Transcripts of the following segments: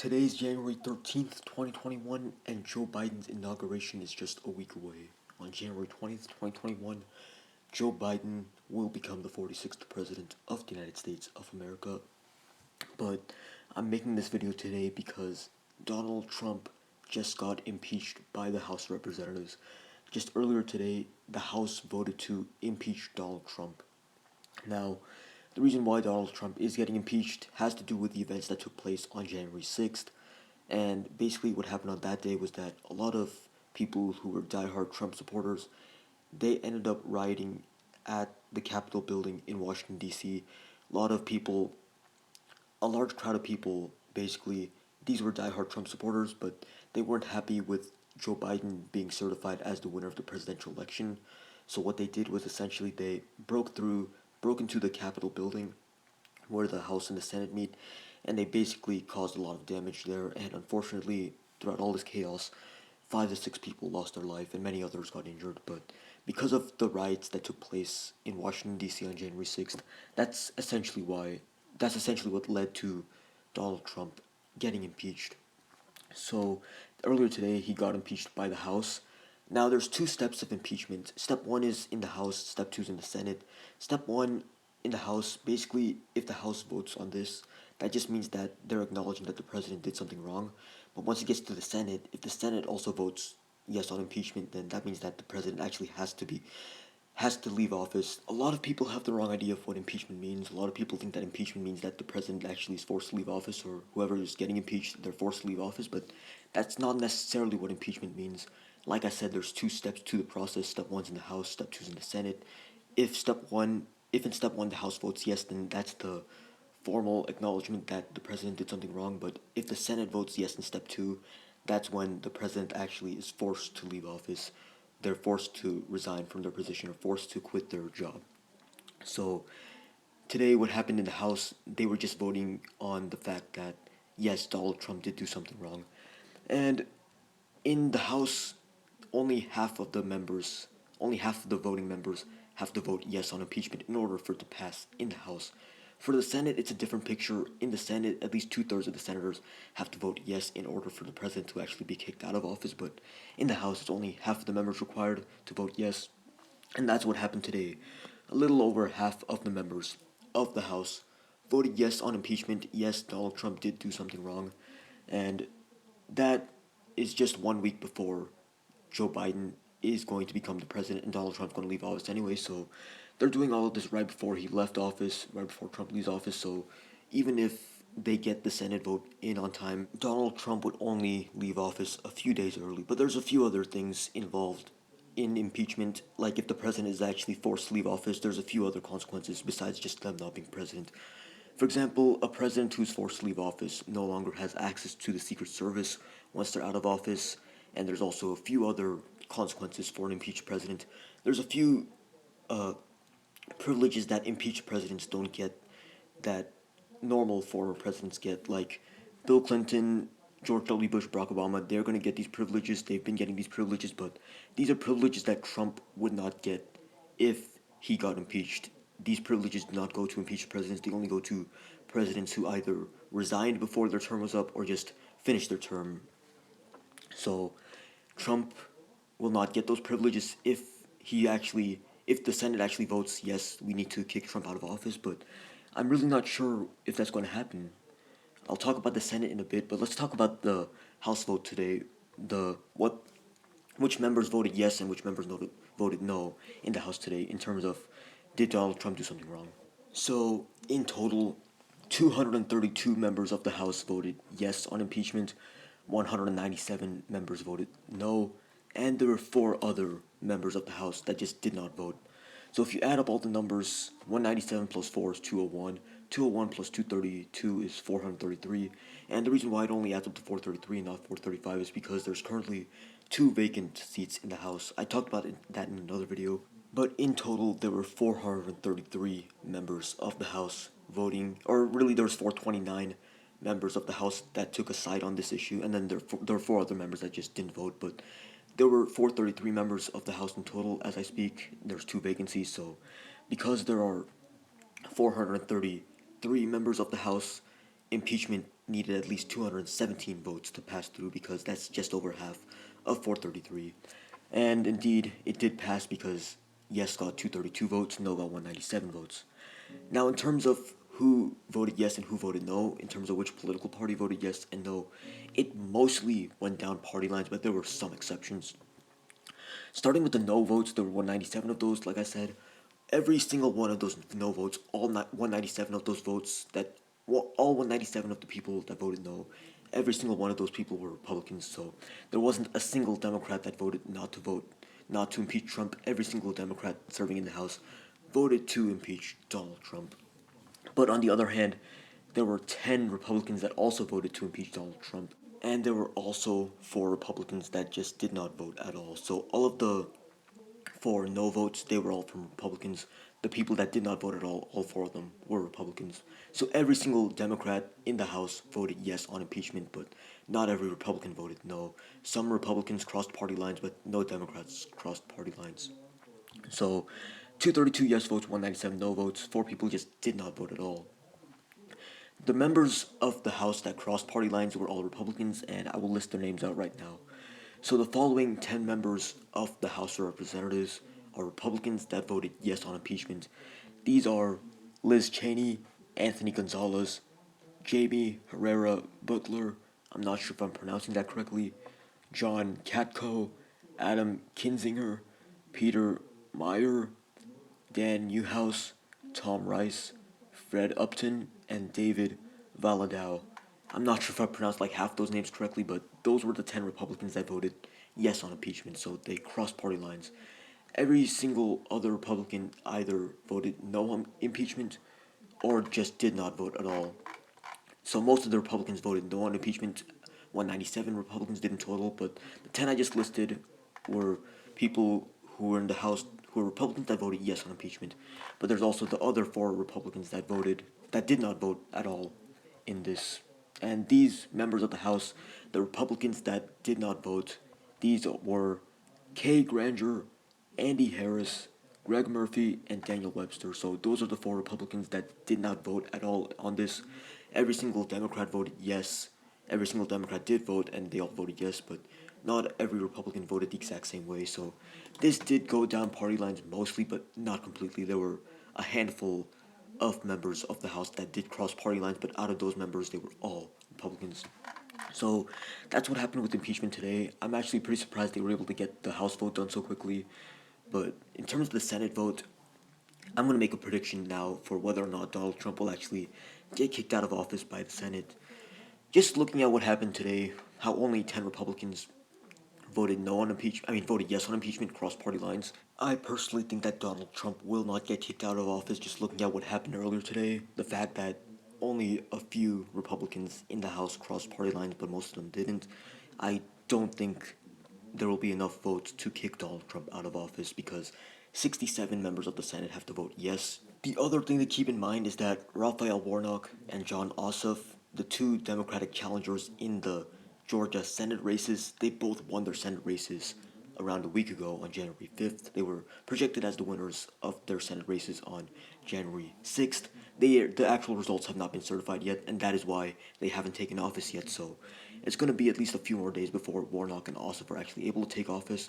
Today's January 13th, 2021, and Joe Biden's inauguration is just a week away. On January 20th, 2021, Joe Biden will become the 46th President of the United States of America. But I'm making this video today because Donald Trump just got impeached by the House of Representatives. Just earlier today, the House voted to impeach Donald Trump. Now, the reason why Donald Trump is getting impeached has to do with the events that took place on January 6th. And basically, what happened on that day was that a lot of people who were diehard Trump supporters, they ended up rioting at the Capitol building in Washington, D.C. A lot of people, a large crowd of people, basically, these were diehard Trump supporters, but they weren't happy with Joe Biden being certified as the winner of the presidential election. So what they did was essentially they broke into the Capitol building where the House and the Senate meet, and they basically caused a lot of damage there. And unfortunately, throughout all this chaos, 5 to 6 people lost their life and many others got injured. But because of the riots that took place in Washington D.C. on January 6th, that's essentially what led to Donald Trump getting impeached. So earlier today, he got impeached by the House. Now there's two steps of impeachment. Step one is in the House, step two is in the Senate. Step one in the House, basically, if the House votes on this, that just means that they're acknowledging that the president did something wrong. But once it gets to the Senate, if the Senate also votes yes on impeachment, then that means that the president actually has to leave office. A lot of people have the wrong idea of what impeachment means. A lot of people think that impeachment means that the president actually is forced to leave office, or whoever is getting impeached, they're forced to leave office, but that's not necessarily what impeachment means. Like I said, there's two steps to the process. Step one's in the House, step two's in the Senate. If in step one the House votes yes, then that's the formal acknowledgement that the president did something wrong. But if the Senate votes yes in step two, that's when the president actually is forced to leave office. They're forced to resign from their position or forced to quit their job. So today, what happened in the House, they were just voting on the fact that yes, Donald Trump did do something wrong. And in the House, only half of the voting members have to vote yes on impeachment in order for it to pass in the House. For the Senate, it's a different picture. In the Senate, at least 2/3 of the senators have to vote yes in order for the president to actually be kicked out of office. But in the House, it's only half of the members required to vote yes. And that's what happened today. A little over half of the members of the House voted yes on impeachment. Yes, Donald Trump did do something wrong. And that is just 1 week before Joe Biden is going to become the president and Donald Trump's going to leave office anyway. So they're doing all of this right before he left office, right before Trump leaves office. So even if they get the Senate vote in on time, Donald Trump would only leave office a few days early. But there's a few other things involved in impeachment. Like if the president is actually forced to leave office, there's a few other consequences besides just them not being president. For example, a president who's forced to leave office no longer has access to the Secret Service once they're out of office, and there's also a few other consequences for an impeached president. There's a few uh, privileges that impeached presidents don't get that normal former presidents get, like Bill Clinton, George W. Bush, Barack Obama. They're going to get these privileges. They've been getting these privileges, but these are privileges that Trump would not get if he got impeached. These privileges do not go to impeached presidents. They only go to presidents who either resigned before their term was up or just finished their term. So Trump will not get those privileges if the Senate actually votes yes, we need to kick Trump out of office. But I'm really not sure if that's going to happen. I'll talk about the Senate in a bit, but let's talk about the House vote today. The what which members voted yes and which members voted no in the House today in terms of did Donald Trump do something wrong. So in total, 232 members of the House voted yes on impeachment, 197 members voted no, and there were 4 other members of the House that just did not vote. So if you add up all the numbers, 197 plus 4 is 201, 201 plus 232 is 433, and the reason why it only adds up to 433 and not 435 is because there's currently 2 vacant seats in the House. I talked about that in another video, but in total there were 433 members of the House voting, or really there was 429 members of the House that took a side on this issue, and then there were 4 other members that just didn't vote, but there were 433 members of the House in total as I speak. There's 2 vacancies, so because there are 433 members of the House, impeachment needed at least 217 votes to pass through because that's just over half of 433. And indeed, it did pass because yes got 232 votes, no got 197 votes. Now, in terms of who voted yes and who voted no, in terms of which political party voted yes and no, it mostly went down party lines, but there were some exceptions. Starting with the no votes, there were 197 of those, like I said. Every single one of those no votes, all 197 of those votes, all 197 of the people that voted no, every single one of those people were Republicans, so there wasn't a single Democrat that voted not to impeach Trump. Every single Democrat serving in the House voted to impeach Donald Trump. But on the other hand, there were 10 Republicans that also voted to impeach Donald Trump. And there were also 4 Republicans that just did not vote at all. So all of the 4 no votes, they were all from Republicans. The people that did not vote at all 4 of them, were Republicans. So every single Democrat in the House voted yes on impeachment, but not every Republican voted no. Some Republicans crossed party lines, but no Democrats crossed party lines. So 232 yes votes, 197 no votes. 4 people just did not vote at all. The members of the House that crossed party lines were all Republicans, and I will list their names out right now. So the following 10 members of the House of Representatives are Republicans that voted yes on impeachment. These are Liz Cheney, Anthony Gonzalez, Jamie Herrera Butler, I'm not sure if I'm pronouncing that correctly, John Katko, Adam Kinzinger, Peter Meyer, Dan Newhouse, Tom Rice, Fred Upton, and David Valadao. I'm not sure if I pronounced like half those names correctly, but those were the 10 Republicans that voted yes on impeachment, so they crossed party lines. Every single other Republican either voted no on impeachment or just did not vote at all. So most of the Republicans voted no on impeachment. 197 Republicans did in total, but the 10 I just listed were people who were in the House who were Republicans that voted yes on impeachment. But there's also the other 4 Republicans that did not vote at all in this. And these members of the House, the Republicans that did not vote, these were Kay Granger, Andy Harris, Greg Murphy, and Daniel Webster. So those are the 4 Republicans that did not vote at all on this. Every single Democrat voted yes. Every single Democrat did vote, and they all voted yes, but not every Republican voted the exact same way. So this did go down party lines mostly, but not completely. There were a handful of members of the House that did cross party lines, but out of those members, they were all Republicans. So that's what happened with impeachment today. I'm actually pretty surprised they were able to get the House vote done so quickly. But in terms of the Senate vote, I'm going to make a prediction now for whether or not Donald Trump will actually get kicked out of office by the Senate. Just looking at what happened today, how only 10 Republicans voted yes on impeachment, cross party lines. I personally think that Donald Trump will not get kicked out of office. Just looking at what happened earlier today, the fact that only a few Republicans in the House crossed party lines, but most of them didn't. I don't think there will be enough votes to kick Donald Trump out of office because 67 members of the Senate have to vote yes. The other thing to keep in mind is that Raphael Warnock and John Ossoff, the 2 Democratic challengers in the Georgia Senate races, they both won their Senate races around a week ago on January 5th. They were projected as the winners of their Senate races on January 6th. The actual results have not been certified yet, and that is why they haven't taken office yet. So it's going to be at least a few more days before Warnock and Ossoff are actually able to take office.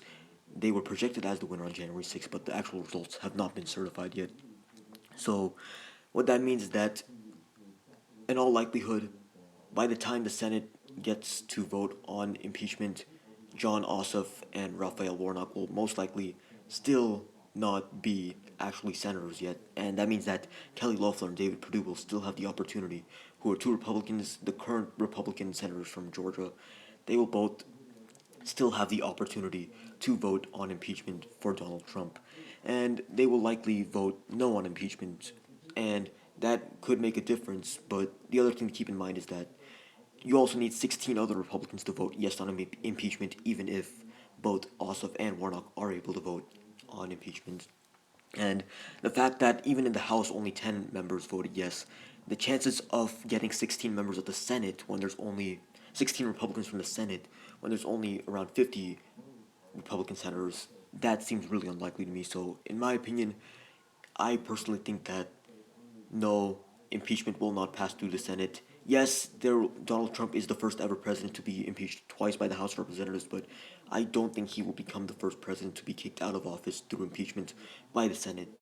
They were projected as the winner on January 6th, but the actual results have not been certified yet. So what that means is that, in all likelihood, by the time the Senate gets to vote on impeachment, John Ossoff and Raphael Warnock will most likely still not be actually senators yet, and that means that Kelly Loeffler and David Perdue will still have the opportunity, who are 2 Republicans, the current Republican senators from Georgia. They will both still have the opportunity to vote on impeachment for Donald Trump, and they will likely vote no on impeachment, and that could make a difference. But the other thing to keep in mind is that you also need 16 other Republicans to vote yes on impeachment, even if both Ossoff and Warnock are able to vote on impeachment. And the fact that even in the House only 10 members voted yes, the chances of getting 16 members of the Senate when there's only 16 Republicans from the Senate, when there's only around 50 Republican senators, that seems really unlikely to me. So, in my opinion, I personally think that no, impeachment will not pass through the Senate. Yes, Donald Trump is the first ever president to be impeached twice by the House of Representatives, but I don't think he will become the first president to be kicked out of office through impeachment by the Senate.